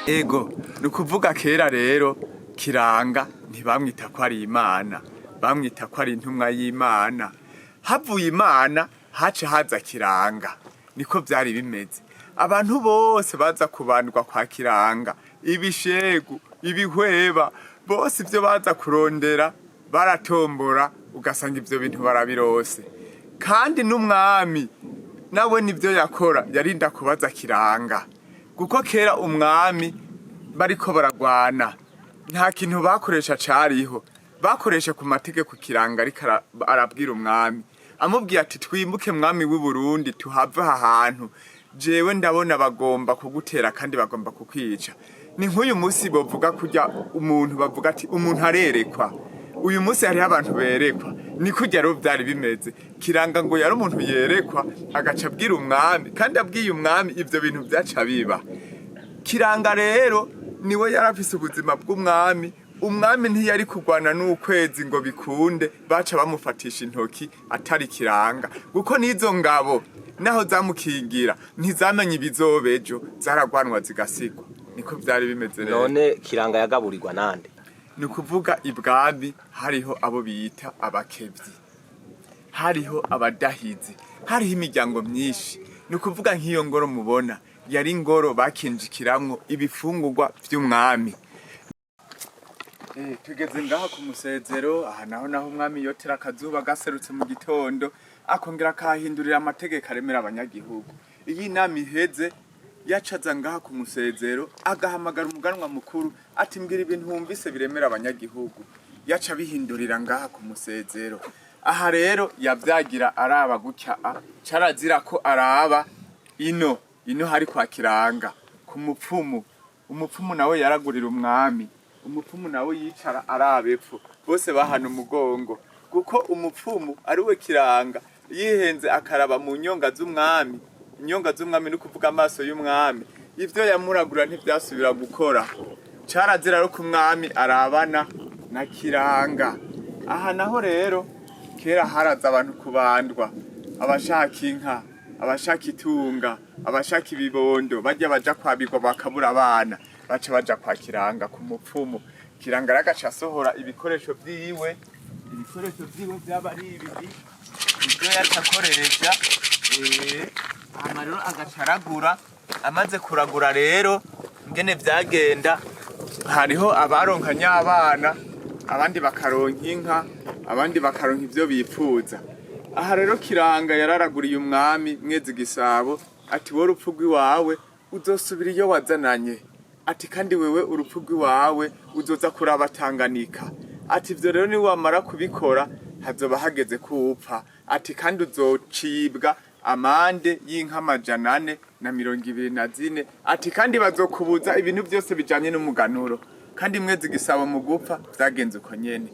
Ego, ni ukuvuga kera rero Kiranga ntibamwita ko ari Imana, bamwita ko ari intumwa y'Imana. Havuye Imana haca haza Kiranga, niko vyari bimeze. Abantu bose baza kubandwa kwa Kiranga, ibishegu, ibihweba, bose ivyo baza kurondera baratombora, ugasanga ivyo bintu barabirose. Kandi n'umwami nawe nivyo yakora, yarinda kubaza Kiranga. Kuko kera umwami bariko baragwana nta kintu bakoresha cariho, bakoresha ku mategeko Kiranga ariko arabwira umwami, amubwiye ati twimbuke mwami w'u Burundi tuhave aha hantu, jewe ndabona bagomba kugutera kandi bagomba kukwica. Ni nk'uyu musi bovuga kurya umuntu bavuga ati umuntu arerekwa, uyu musi hariho abantu berekwa, ni kurya rero vyari bimeze. Kiranga ngo yari umuntu yerekwa agaca abwira umwami, kandi abwiye umwami ivyo bintu vyaca biba. Kiranga rero niwe yarafise ubuzima bw'umwami, umwami ntiyari kugwana n'ukwezi ngo bikunde, baca bamufatisha intoki atari Kiranga, kuko n'izo ngabo naho zamukingira ntizamenye ibizobejo, zaragwanwa zigasigwa. Niko vyari bimeze rero. None Kiranga yagaburirwa nande? Ni ukuvuga ibwami hariho abo bita abakevyi, hariho abadahizi, hariho imiryango myinshi. Ni ukuvuga nk'iyo ngoro mubona yari ingoro bakinjikiramwo ibifungurwa vy'umwami. Tugeze ngaha ku musezero, aha naho umwami yotera akazuba gaserutse mu gitondo, akongera akahindurira amategeko aremera abanyagihugu. Iyo inama iheze yacaza ngaha ku musezero, agahamagara umuganwa mukuru ati mbwira ibintu wumvise biremera abanyagihugu. Yaca bihindurira ngaha ku musezero. Aha rero yavyagira araba gutya, carazira ko araba ino hari kwa Kiranga ku mupfumu. Umupfumu nawe yaragurira umwami, umupfumu nawe yicara araba epfo, bose bahana umugongo, kuko umupfumu ari we Kiranga yihenze akaraba mu nyonga z'umwami. Inyonga z'umwami ni ukuvuga amaso y'umwami, ivyo yamuragura ntivyasubira gukora. Carazira rero ko umwami arabana na Kiranga. Aha naho rero kera haraza abantu kubandwa, abashaka inka, abashaka itunga, abashaka ibibondo, bajya baja kwabirwa bakabura abana, baca baja kwa Kiranga ku mupfumu. Kiranga ragaca asohora ibikoresho vyiwe vyaba ari ibiki ivyo yatakoresha. Hama rero agaca aragura, amaze kuragura rero ingene vyagenda, hariho abaronkanya abana, abandi bakaronka inka, abandi bakaronka ivyo bipfuza. Aha rero Kiranga yararaguriye umwami Mwezi Gisabo ati wowe urupfu rw'iwawe uzosubira iyo wazananye, ati kandi wewe urupfu rw'iwawe uzoza kuraba Tanganyika, ati ivyo rero ni wamara kubikora hazoba hageze kupfa, ati kandi uzocibwa amande y'inka 424, ati kandi bazokubuza ibintu byose bijanye n'umuganuro, kandi Mwezi Gisabo mu gupfa vyagenze uko nyene.